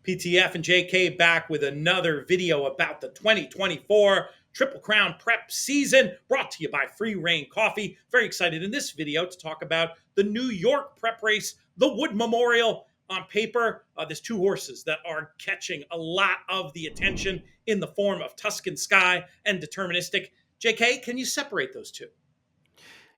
PTF and JK back with another video about the 2024 Triple Crown Prep season, brought to you by Free Rein Coffee. Very excited in this video to talk about the New York prep race, the Wood Memorial. On paper, there's two horses that are catching a lot of the attention in the form of Tuskin Sky and Deterministic. JK, can you separate those two?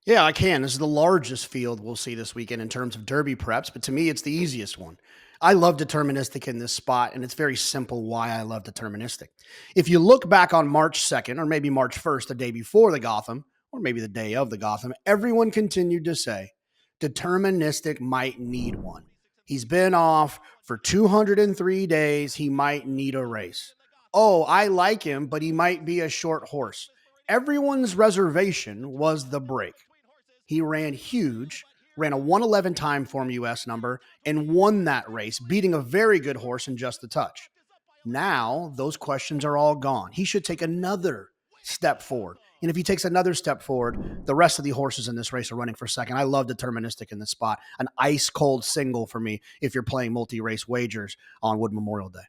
Yeah, I can. This is the largest field we'll see this weekend in terms of Derby preps, but to me, it's the easiest one. I love Deterministic in this spot, and it's very simple why I love Deterministic. If you look back on March 2nd, or maybe March 1st, the day before the Gotham, or maybe the day of the Gotham, everyone continued to say Deterministic might need one. He's been off for 203 days. He might need a race. Oh, I like him, but he might be a short horse. Everyone's reservation was the break. He ran huge, ran a 111 time form US number, and won that race, beating a very good horse in just a touch. Now, those questions are all gone. He should take another step forward. And if he takes another step forward, the rest of the horses in this race are running for second. I love Deterministic in this spot. An ice cold single for me if you're playing multi-race wagers on Wood Memorial Day.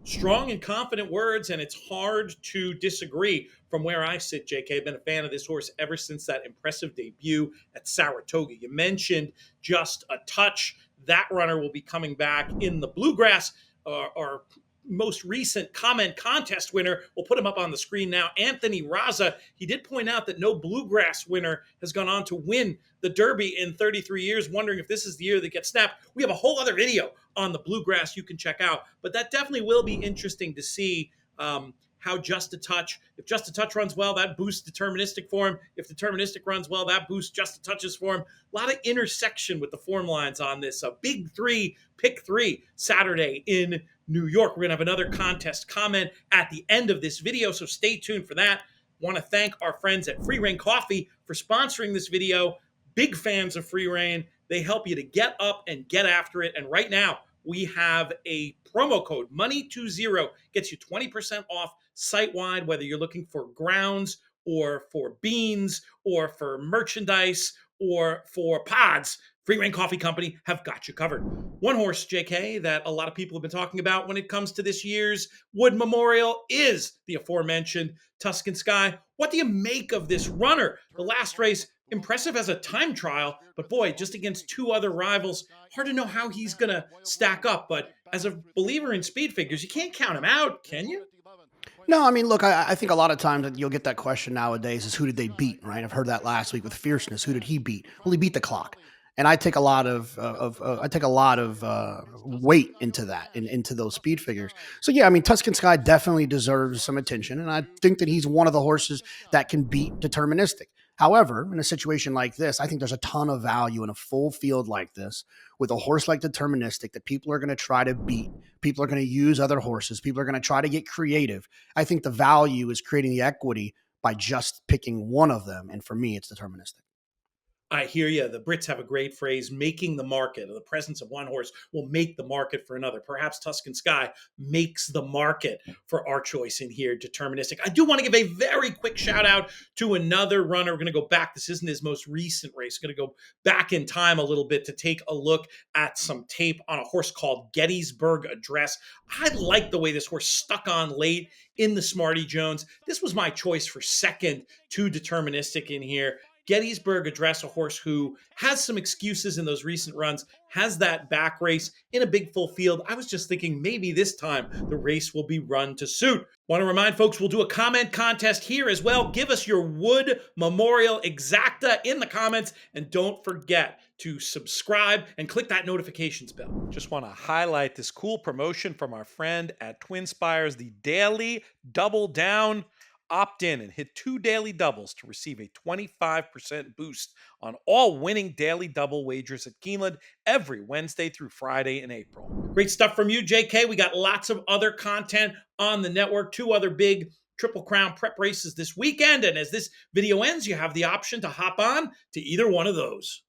Strong and confident words, and it's hard to disagree. From where I sit, JK, I've been a fan of this horse ever since that impressive debut at Saratoga. You mentioned just a touch. That runner will be coming back in the Bluegrass. Our most recent comment contest winner, we'll put him up on the screen now, Anthony Raza. He did point out that no Bluegrass winner has gone on to win the Derby in 33 years, wondering if this is the year that gets snapped. We have a whole other video on the Bluegrass you can check out, but that definitely will be interesting to see how Just a Touch, if Just a Touch runs well, that boosts Deterministic form. If Deterministic runs well, that boosts Just a Touch's form. A lot of intersection with the form lines on this. A big three, pick three Saturday in New York. We're going to have another contest comment at the end of this video, so stay tuned for that. Want to thank our friends at Free Rein Coffee for sponsoring this video. Big fans of Free Rein. They help you to get up and get after it. And right now, we have a promo code, Money20, gets you 20% off site-wide, whether you're looking for grounds or for beans or for merchandise or for pods. Free Rein Coffee Company have got you covered. One horse, JK, that a lot of people have been talking about when it comes to this year's Wood Memorial is the aforementioned Tuskin Sky. What do you make of this runner? The last race, impressive as a time trial, but boy, just against two other rivals, hard to know how he's going to stack up. But as a believer in speed figures, you can't count him out, can you? No, I mean, look, I think a lot of times that you'll get that question nowadays is who did they beat, right? I've heard that last week with Fierceness. Who did he beat? Well, he beat the clock. And I take a lot of weight into that, into those speed figures. So yeah, I mean, Tuskin Sky definitely deserves some attention, and I think that he's one of the horses that can beat Deterministic. However, in a situation like this, I think there's a ton of value in a full field like this with a horse like Deterministic that people are going to try to beat. People are going to use other horses. People are going to try to get creative. I think the value is creating the equity by just picking one of them, and for me, it's Deterministic. I hear you. The Brits have a great phrase, making the market. The presence of one horse will make the market for another. Perhaps Tuskin Sky makes the market for our choice in here, Deterministic. I do want to give a very quick shout out to another runner. We're going to go back. This isn't his most recent race. We're going to go back in time a little bit to take a look at some tape on a horse called Gettysburg Address. I like the way this horse stuck on late in the Smarty Jones. This was my choice for second to Deterministic in here. Gettysburg Address, a horse who has some excuses in those recent runs, has that back race in a big full field. I was just thinking maybe this time the race will be run to suit. Want to remind folks, we'll do a comment contest here as well. Give us your Wood Memorial exacta in the comments, and don't forget to subscribe and click that notifications bell. Just want to highlight this cool promotion from our friend at Twinspires, the Daily Double Down. Opt in and hit 2 daily doubles to receive a 25% boost on all winning daily double wagers at Keeneland every Wednesday through Friday in April. Great stuff from you, JK. We got lots of other content on the network. 2 other big Triple Crown prep races this weekend. And as this video ends, you have the option to hop on to either one of those.